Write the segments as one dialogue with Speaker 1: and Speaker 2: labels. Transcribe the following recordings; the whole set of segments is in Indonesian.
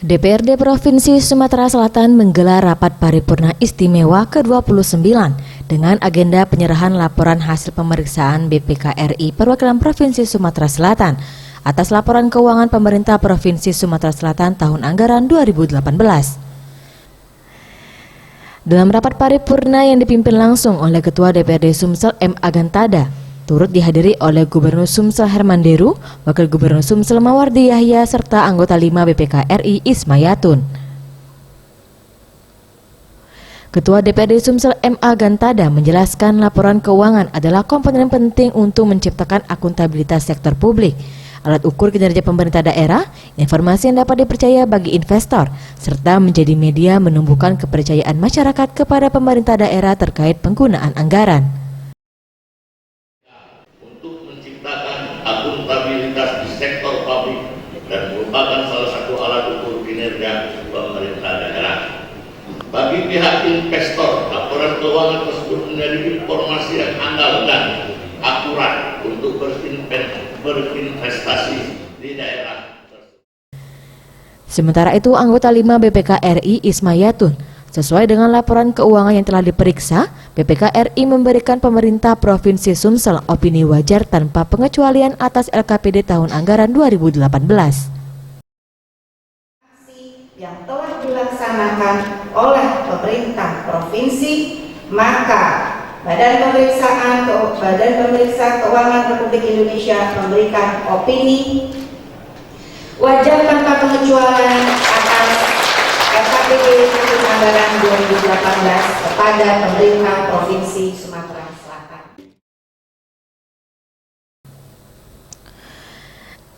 Speaker 1: DPRD Provinsi Sumatera Selatan menggelar rapat paripurna istimewa ke-29 dengan agenda penyerahan laporan hasil pemeriksaan BPK RI Perwakilan Provinsi Sumatera Selatan atas laporan keuangan pemerintah Provinsi Sumatera Selatan tahun anggaran 2018. Dalam rapat paripurna yang dipimpin langsung oleh Ketua DPRD Sumsel M. Agantada, turut dihadiri oleh Gubernur Sumsel Herman Deru, Wakil Gubernur Sumsel Mawardi Yahya, serta anggota 5 BPK RI Ismayatun. Ketua DPRD Sumsel M. Agantada menjelaskan laporan keuangan adalah komponen penting untuk menciptakan akuntabilitas sektor publik, alat ukur kinerja pemerintah daerah, informasi yang dapat dipercaya bagi investor, serta menjadi media menumbuhkan kepercayaan masyarakat kepada pemerintah daerah terkait penggunaan anggaran.
Speaker 2: Akuntabilitas di sektor publik dan merupakan salah satu alat ukur kinerja pemerintah daerah. Bagi pihak investor, laporan keuangan tersebut menjadi informasi yang andal dan akurat untuk berinvestasi di daerah.
Speaker 1: Sementara itu, anggota 5 BPK RI Ismayatun, sesuai dengan laporan keuangan yang telah diperiksa, BPK RI memberikan pemerintah Provinsi Sumsel opini wajar tanpa pengecualian atas LKPD tahun anggaran 2018.
Speaker 3: Yang telah dilaksanakan oleh pemerintah provinsi, maka Badan Pemeriksa Keuangan Republik Indonesia memberikan opini wajar tanpa pengecualian atas LKPD tahun anggaran 2018 kepada pemerintah Provinsi Sumatera Selatan.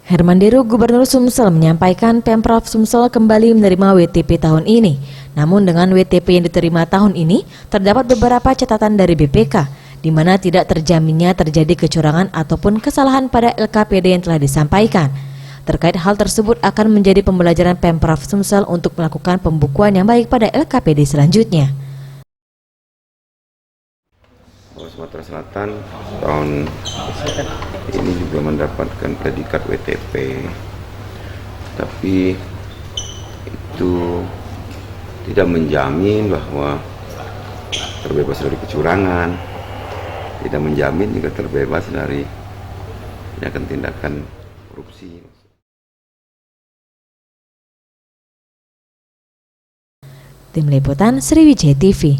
Speaker 1: Herman Deru, Gubernur Sumsel, menyampaikan Pemprov Sumsel kembali menerima WTP tahun ini. Namun dengan WTP yang diterima tahun ini, terdapat beberapa catatan dari BPK, di mana tidak terjaminnya terjadi kecurangan ataupun kesalahan pada LKPD yang telah disampaikan. Terkait hal tersebut akan menjadi pembelajaran Pemprov Sumsel untuk melakukan pembukuan yang baik pada LKPD selanjutnya.
Speaker 4: Sumatera Selatan tahun ini juga mendapatkan predikat WTP, tapi itu tidak menjamin bahwa terbebas dari kecurangan, tidak menjamin juga terbebas dari tindakan korupsi.
Speaker 1: Tim Liputan Sriwijaya TV.